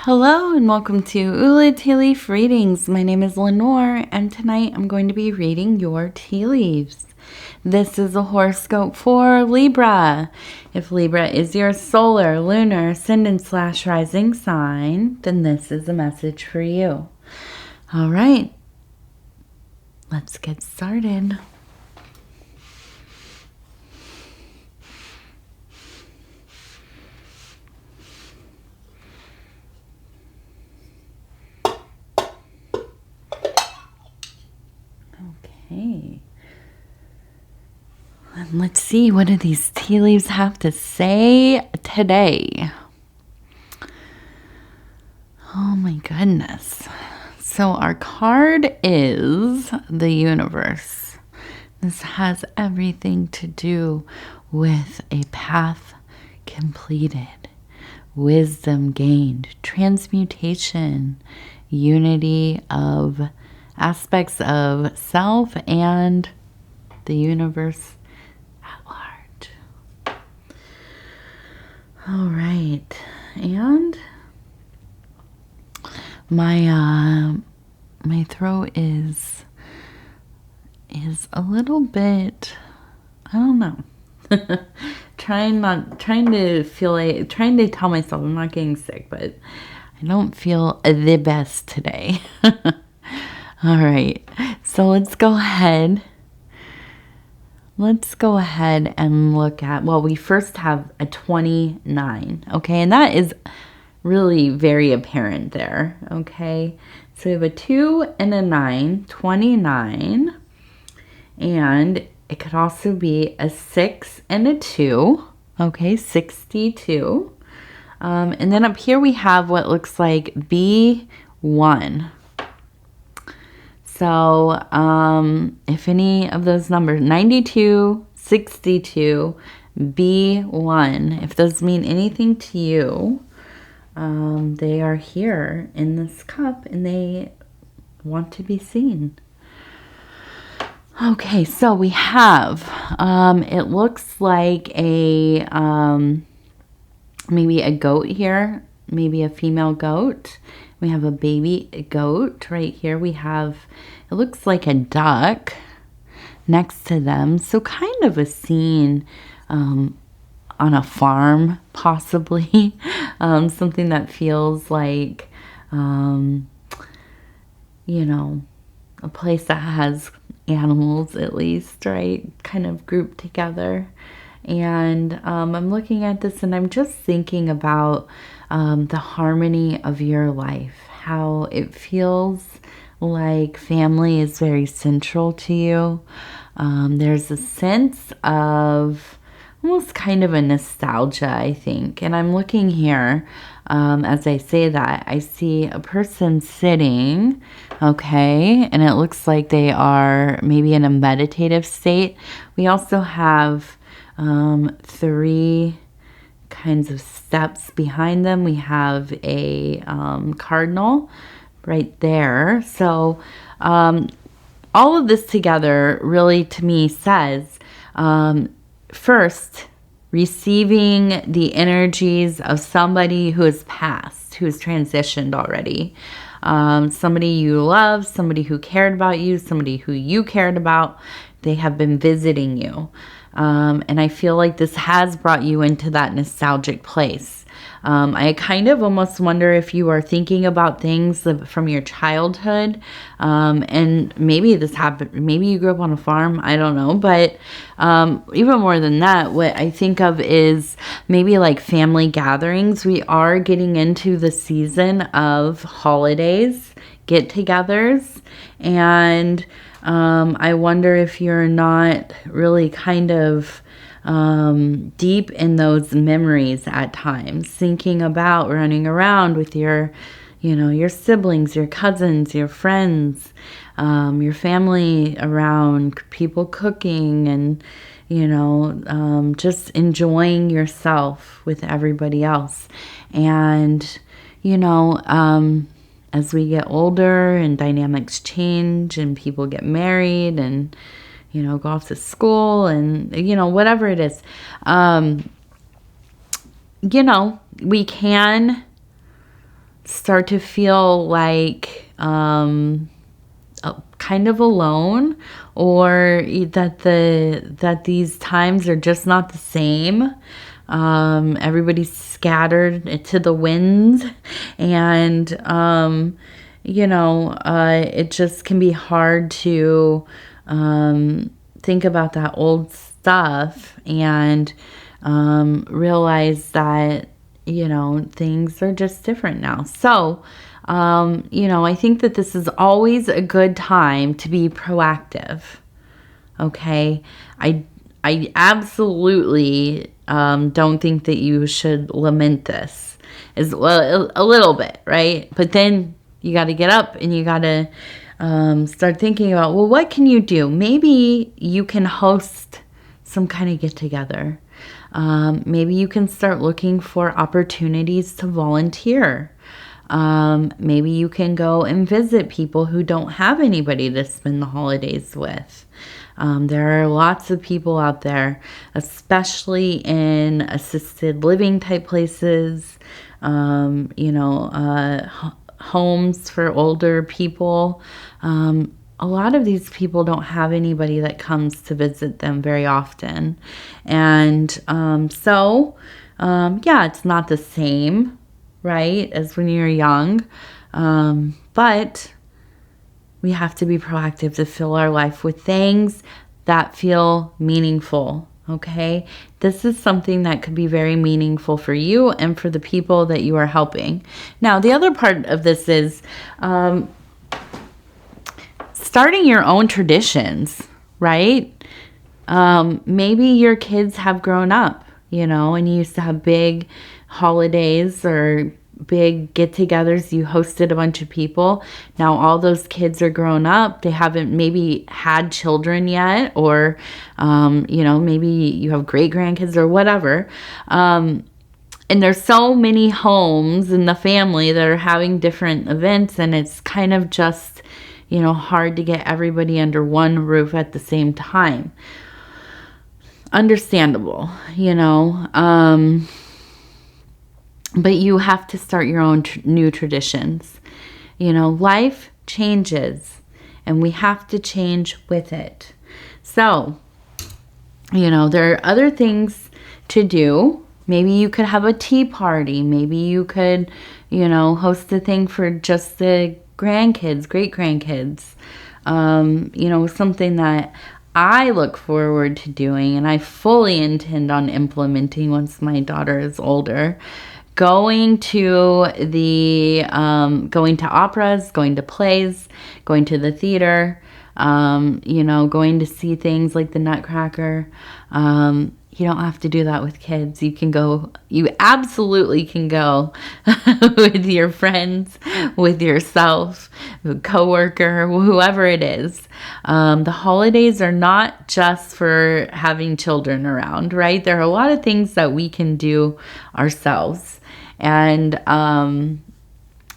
Hello and welcome to Ula Tea Leaf Readings. My name is Lenor and tonight I'm going to be reading your tea leaves. This is a horoscope for Libra. If Libra is your solar, lunar, ascendant/rising sign, then this is a message for you. All right, let's get started. Okay. And let's see, what do these tea leaves have to say today? Oh my goodness. So our card is the universe. This has everything to do with a path completed, wisdom gained, transmutation, unity of aspects of self and the universe at large. All right, and my throat is a little bit, I don't know. trying to tell myself I'm not getting sick, but I don't feel the best today. All right, so let's go ahead and look at, well, we first have a 29, okay, and that is really very apparent there, okay? So we have a 2 and a 9, 29, and it could also be a 6 and a 2, okay, 62. And then up here we have what looks like B1. So if any of those numbers, 92, 62, B1, if those mean anything to you, they are here in this cup and they want to be seen. Okay, so we have, it looks like a, maybe a goat here, maybe a female goat. We have a baby goat right here. We have, it looks like a duck next to them. So kind of a scene on a farm, possibly. Something that feels like, you know, a place that has animals at least, right? Kind of grouped together. And I'm looking at this and I'm just thinking about the harmony of your life, how it feels like family is very central to you. There's a sense of almost kind of a nostalgia, I think. And I'm looking here, as I say that, I see a person sitting, okay, and it looks like they are maybe in a meditative state. We also have 3 kinds of steps behind them. We have a cardinal right there. So all of this together really to me says, first, receiving the energies of somebody who has passed, who has transitioned already. Somebody you love, somebody who cared about you, somebody who you cared about. They have been visiting you. And I feel like this has brought you into that nostalgic place. I kind of almost wonder if you are thinking about things from your childhood. And maybe this happened, maybe you grew up on a farm, I don't know. But even more than that, what I think of is maybe like family gatherings. We are getting into the season of holidays, get-togethers, and I wonder if you're not really kind of deep in those memories at times, thinking about running around with your, your siblings, your cousins, your friends, your family around, people cooking and, just enjoying yourself with everybody else. And, as we get older and dynamics change and people get married and, go off to school and, whatever it is, we can start to feel like kind of alone, or that these times are just not the same. Everybody's scattered to the wind, and it just can be hard to think about that old stuff and realize that things are just different now. So I think that this is always a good time to be proactive. Okay, I absolutely don't think that you should lament this as well, a little bit, right? But then you got to get up and you got to start thinking about, well, what can you do? Maybe you can host some kind of get together. Maybe you can start looking for opportunities to volunteer. Maybe you can go and visit people who don't have anybody to spend the holidays with. There are lots of people out there, especially in assisted living type places, homes for older people. A lot of these people don't have anybody that comes to visit them very often. And it's not the same, right, as when you're young. But we have to be proactive to fill our life with things that feel meaningful, okay? This is something that could be very meaningful for you and for the people that you are helping. Now, the other part of this is starting your own traditions, right? Maybe your kids have grown up, and you used to have big holidays or big get-togethers. You hosted a bunch of people. Now all those kids are grown up. They haven't maybe had children yet, or maybe you have great-grandkids or whatever. And there's so many homes in the family that are having different events, and it's kind of just hard to get everybody under one roof at the same time. Understandable, but you have to start your own new traditions. Life changes, and we have to change with it. So, there are other things to do. Maybe you could have a tea party. Maybe you could, host a thing for just the grandkids, great-grandkids. Something that I look forward to doing, and I fully intend on implementing once my daughter is older. Going to operas, going to plays, going to the theater, going to see things like the Nutcracker. You don't have to do that with kids. You absolutely can go with your friends, with yourself, a coworker, whoever it is. The holidays are not just for having children around, right? There are a lot of things that we can do ourselves. And,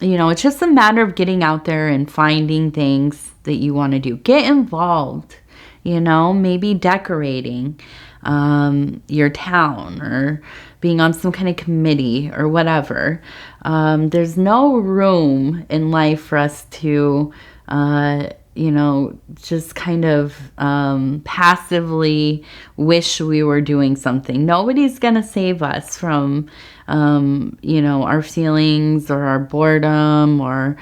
it's just a matter of getting out there and finding things that you want to do. Get involved, maybe decorating your town, or being on some kind of committee or whatever. There's no room in life for us to, just kind of passively wish we were doing something. Nobody's going to save us from, our feelings or our boredom or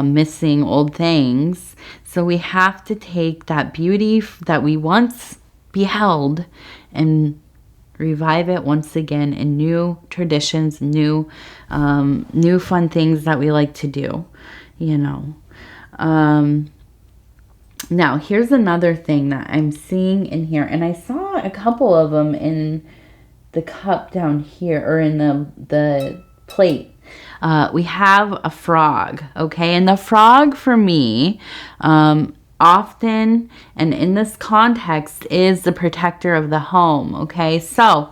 missing old things. So we have to take that beauty that we once beheld and revive it once again in new traditions, new fun things that we like to do, Now, here's another thing that I'm seeing in here, and I saw a couple of them in the cup down here, or in the plate. We have a frog, okay? And the frog, for me, often, and in this context, is the protector of the home, okay? So,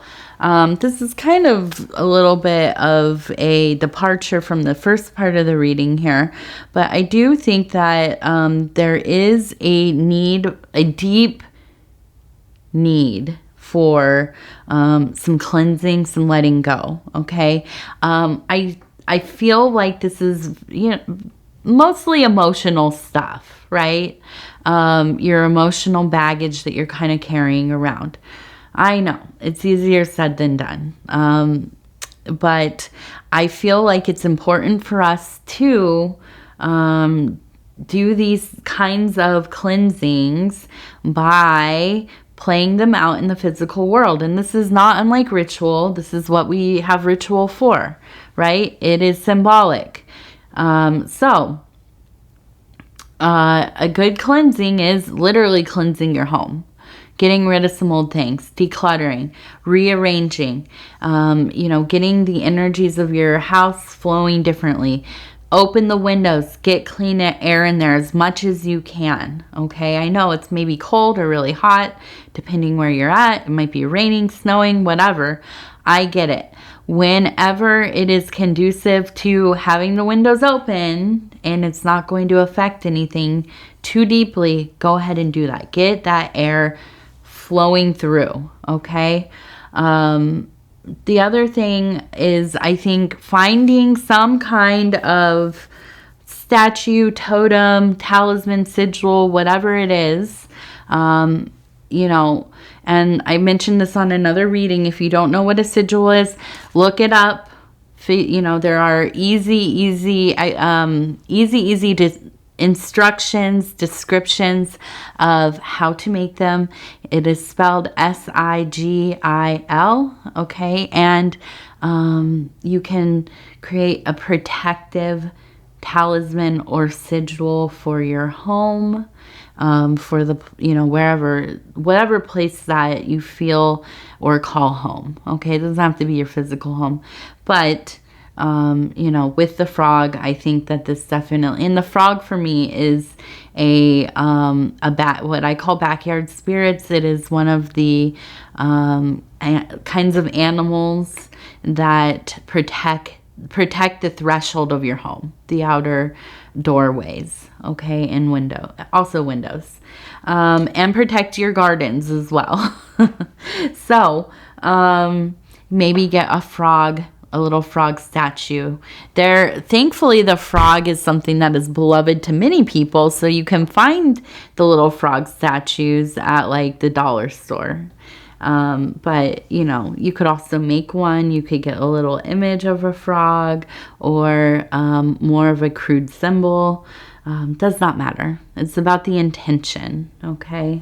this is kind of a little bit of a departure from the first part of the reading here, but I do think that there is a deep need for some cleansing, some letting go, okay? I feel like this is, mostly emotional stuff, right? Your emotional baggage that you're kind of carrying around. I know it's easier said than done. But I feel like it's important for us to do these kinds of cleansings by playing them out in the physical world. And this is not unlike ritual. This is what we have ritual for, right? It is symbolic. So a good cleansing is literally cleansing your home. Getting rid of some old things, decluttering, rearranging, getting the energies of your house flowing differently. Open the windows, get clean air in there as much as you can, okay? I know it's maybe cold or really hot, depending where you're at. It might be raining, snowing, whatever. I get it. Whenever it is conducive to having the windows open and it's not going to affect anything too deeply, go ahead and do that. Get that air flowing through, okay? The other thing is, I think, finding some kind of statue, totem, talisman, sigil, whatever it is, and I mentioned this on another reading. If you don't know what a sigil is, look it up. There are easy instructions, descriptions of how to make them. It is spelled Sigil, okay? And you can create a protective talisman or sigil for your home, for the, whatever place that you feel or call home, okay? It doesn't have to be your physical home, but with the frog, I think that this definitely, and the frog for me is what I call backyard spirits. It is one of the kinds of animals that protect the threshold of your home, the outer doorways, okay, and windows, and protect your gardens as well. So, maybe get a little frog statue. Thankfully, the frog is something that is beloved to many people, so you can find the little frog statues at like the dollar store. But you could also make one. You could get a little image of a frog or more of a crude symbol. Does not matter. It's about the intention, okay?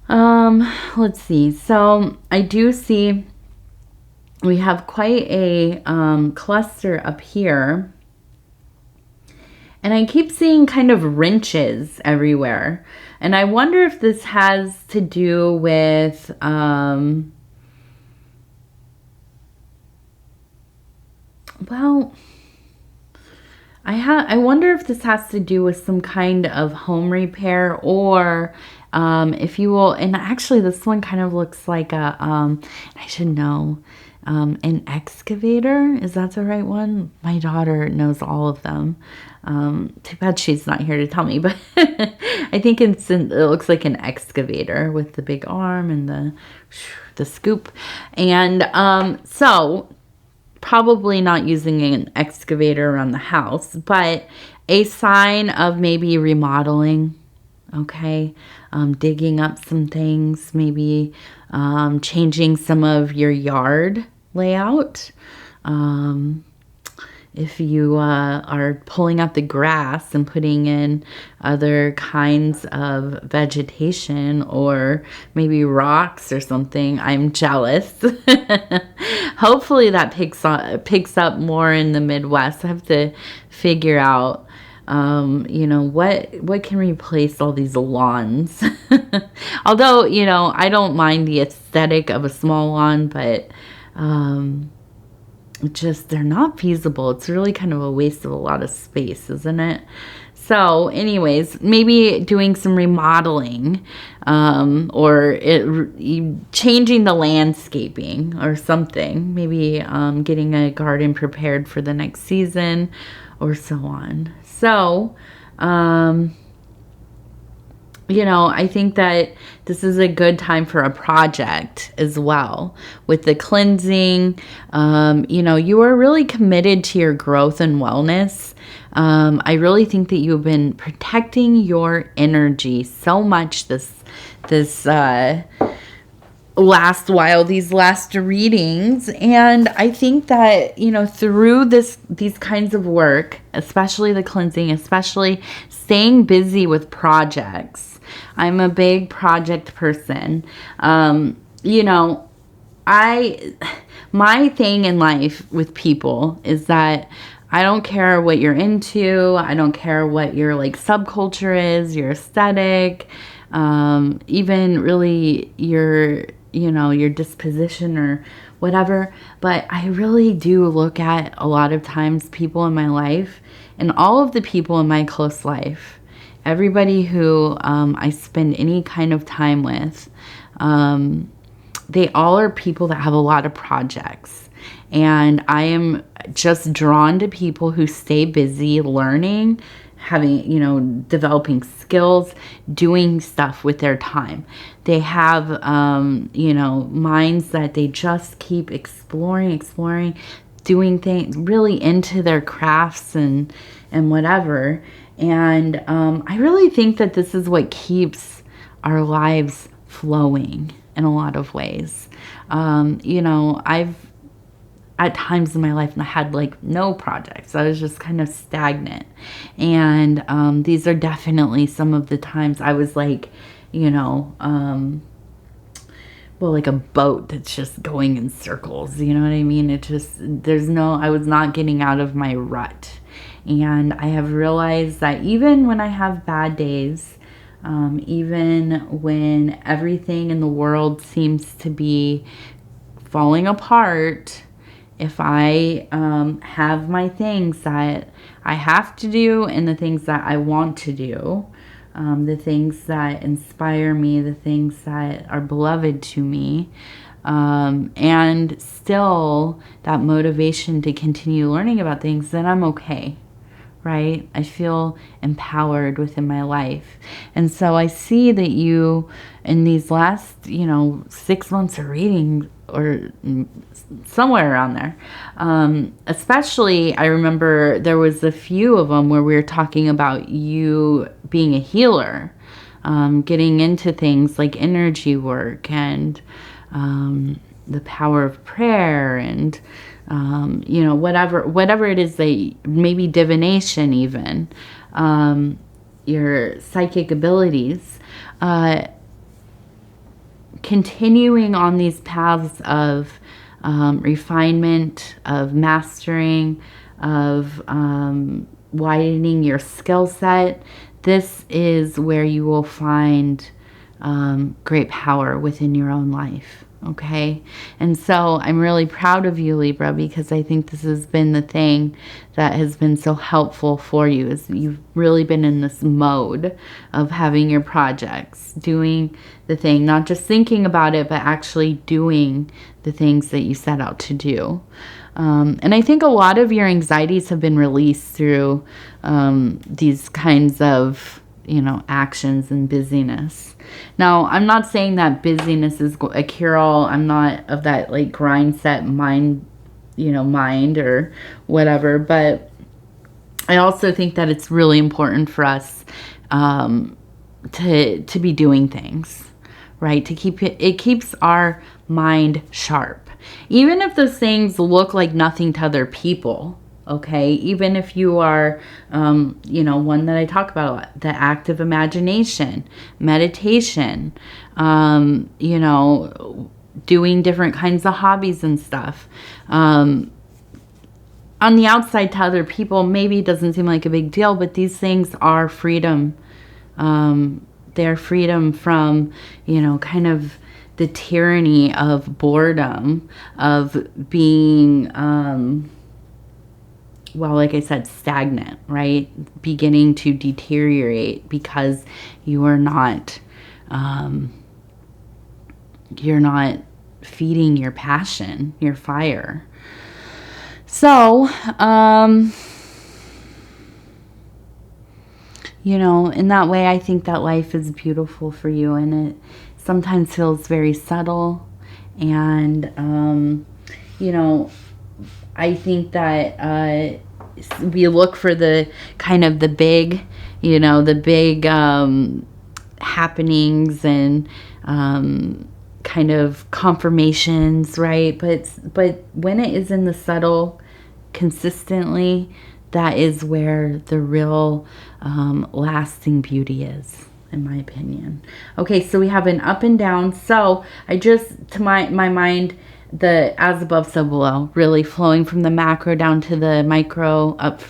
Let's see. So I do see we have quite a cluster up here. And I keep seeing kind of wrenches everywhere. And I wonder if this has to do with I wonder if this has to do with some kind of home repair, or if you will, and actually this one kind of looks like I should know, an excavator. Is that the right one? My daughter knows all of them. Too bad she's not here to tell me, but I think it looks like an excavator with the big arm and the scoop. And so probably not using an excavator around the house, but a sign of maybe remodeling, okay? Digging up some things, maybe changing some of your yard layout. If you are pulling out the grass and putting in other kinds of vegetation, or maybe rocks or something, I'm jealous. Hopefully that picks up more in the Midwest. I have to figure out, what can replace all these lawns. Although, I don't mind the aesthetic of a small lawn, but they're not feasible. It's really kind of a waste of a lot of space, isn't it? So anyways, maybe doing some remodeling, or changing the landscaping or something. Maybe getting a garden prepared for the next season or so on. So I think that this is a good time for a project as well. With the cleansing, you are really committed to your growth and wellness. I really think that you've been protecting your energy so much this these last readings. And I think that, through these kinds of work, especially the cleansing, especially staying busy with projects. I'm a big project person. My thing in life with people is that I don't care what you're into. I don't care what your subculture is, your aesthetic, even really your disposition or whatever. But I really do look at a lot of times people in my life, and all of the people in my close life, everybody who I spend any kind of time with, they all are people that have a lot of projects. And I am just drawn to people who stay busy learning, having, developing skills, doing stuff with their time. They have, minds that they just keep exploring, doing things, really into their crafts and whatever. And I really think that this is what keeps our lives flowing in a lot of ways. I've at times in my life I had no projects. I was just kind of stagnant. And these are definitely some of the times I was like a boat that's just going in circles. You know what I mean? I was not getting out of my rut. And I have realized that even when I have bad days, even when everything in the world seems to be falling apart, if I have my things that I have to do and the things that I want to do, the things that inspire me, the things that are beloved to me, and still that motivation to continue learning about things, then I'm okay. Right? I feel empowered within my life. And so I see that you, in these last, 6 months of reading, or somewhere around there, especially I remember there was a few of them where we were talking about you being a healer, getting into things like energy work and the power of prayer and whatever it is, maybe divination even, your psychic abilities, continuing on these paths of refinement, of mastering, of widening your skill set. This is where you will find great power within your own life. Okay. And so I'm really proud of you, Libra, because I think this has been the thing that has been so helpful for you, is you've really been in this mode of having your projects, doing the thing, not just thinking about it, but actually doing the things that you set out to do. And I think a lot of your anxieties have been released through these kinds of actions and busyness. Now, I'm not saying that busyness is a cure-all. I'm not of that grind set mind or whatever. But I also think that it's really important for us to be doing things, right? To keep it keeps our mind sharp. Even if those things look like nothing to other people. Okay, even if you are, one that I talk about a lot, the active imagination, meditation, doing different kinds of hobbies and stuff. On the outside to other people, maybe it doesn't seem like a big deal, but these things are freedom. They're freedom from, kind of the tyranny of boredom, of being, like I said, stagnant, right? Beginning to deteriorate because you're not feeding your passion, your fire. So, You know, in that way, I think that life is beautiful for you, and it sometimes feels very subtle. And, you know, I think that we look for the kind of the big, you know, the big happenings and kind of confirmations, right? But when it is in the subtle, consistently, that is where the real lasting beauty is, in my opinion. Okay, so we have an up and down. So I just, to my mind, the as above, so below, really flowing from the macro down to the micro, up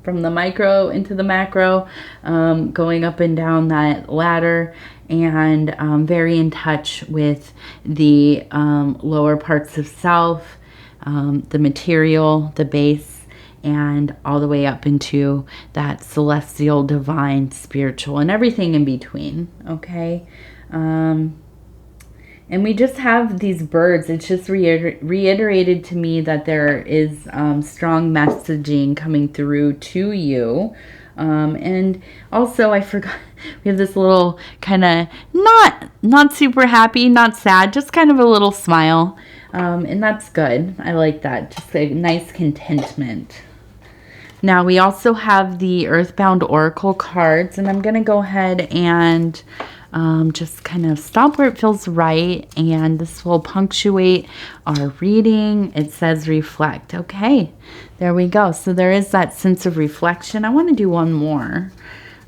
from the micro into the macro, going up and down that ladder, and very in touch with the lower parts of self, the material, the base, and all the way up into that celestial, divine, spiritual, and everything in between, okay? And we just have these birds. It's just reiterated to me that there is strong messaging coming through to you. And also, I forgot, we have this little kind of not super happy, not sad, just kind of a little smile. And that's good. I like that. Just a nice contentment. Now, we also have the Earthbound Oracle cards, and I'm going to go ahead and just kind of stop where it feels right, and this will punctuate our reading. It says reflect. Okay, there we go. So there is that sense of reflection. I want to do one more,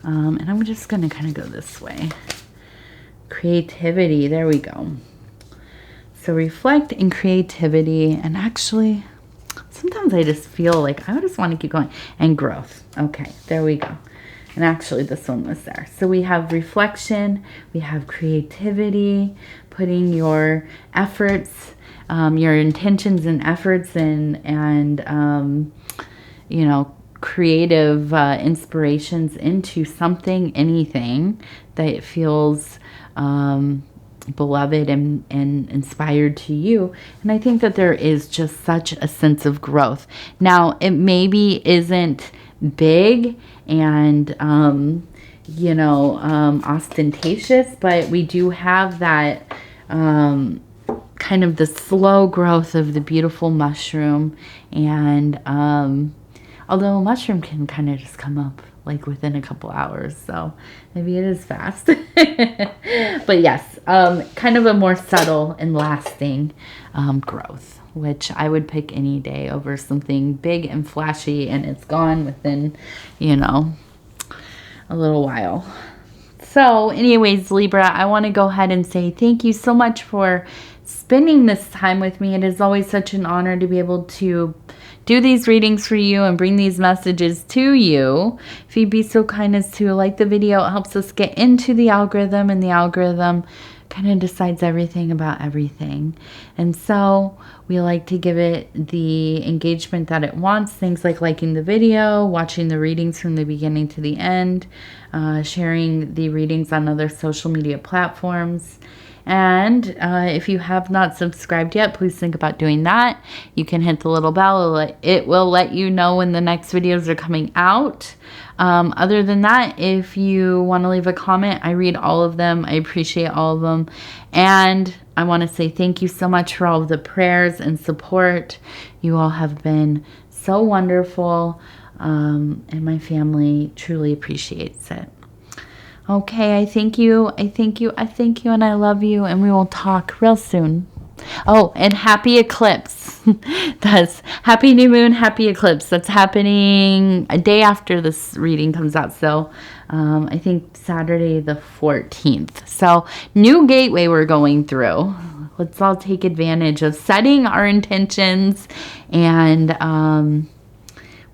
and I'm just going to kind of go this way. Creativity. There we go. So reflect and creativity, and actually, sometimes I just feel like I just want to keep going. And growth. Okay, there we go. And actually, this one was there. So we have reflection, we have creativity, putting your efforts, your intentions and efforts and you know, creative inspirations into something, anything that feels beloved and inspired to you. And I think that there is just such a sense of growth. Now, it maybe isn't big and you know, ostentatious, but we do have that kind of the slow growth of the beautiful mushroom. And although a mushroom can kind of just come up like within a couple hours, so maybe it is fast. But yes, kind of a more subtle and lasting growth, which I would pick any day over something big and flashy and it's gone within, you know, a little while. So anyways, Libra, I want to go ahead and say thank you so much for spending this time with me. It is always such an honor to be able to do these readings for you and bring these messages to you. If you'd be so kind as to like the video, it helps us get into the algorithm, and the algorithm kind of decides everything about everything. And so we like to give it the engagement that it wants, things like liking the video, watching the readings from the beginning to the end, sharing the readings on other social media platforms. And if you have not subscribed yet, please think about doing that. You can hit the little bell. It will let you know when the next videos are coming out. Other than that, if you want to leave a comment, I read all of them. I appreciate all of them. And I want to say thank you so much for all of the prayers and support. You all have been so wonderful. And my family truly appreciates it. Okay, I thank you, and I love you, and we will talk real soon. Oh, and happy eclipse. That's happy new moon, happy eclipse. That's happening a day after this reading comes out. So I think Saturday the 14th. So new gateway we're going through. Let's all take advantage of setting our intentions, and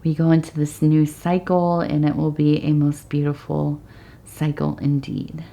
we go into this new cycle, and it will be a most beautiful cycle indeed.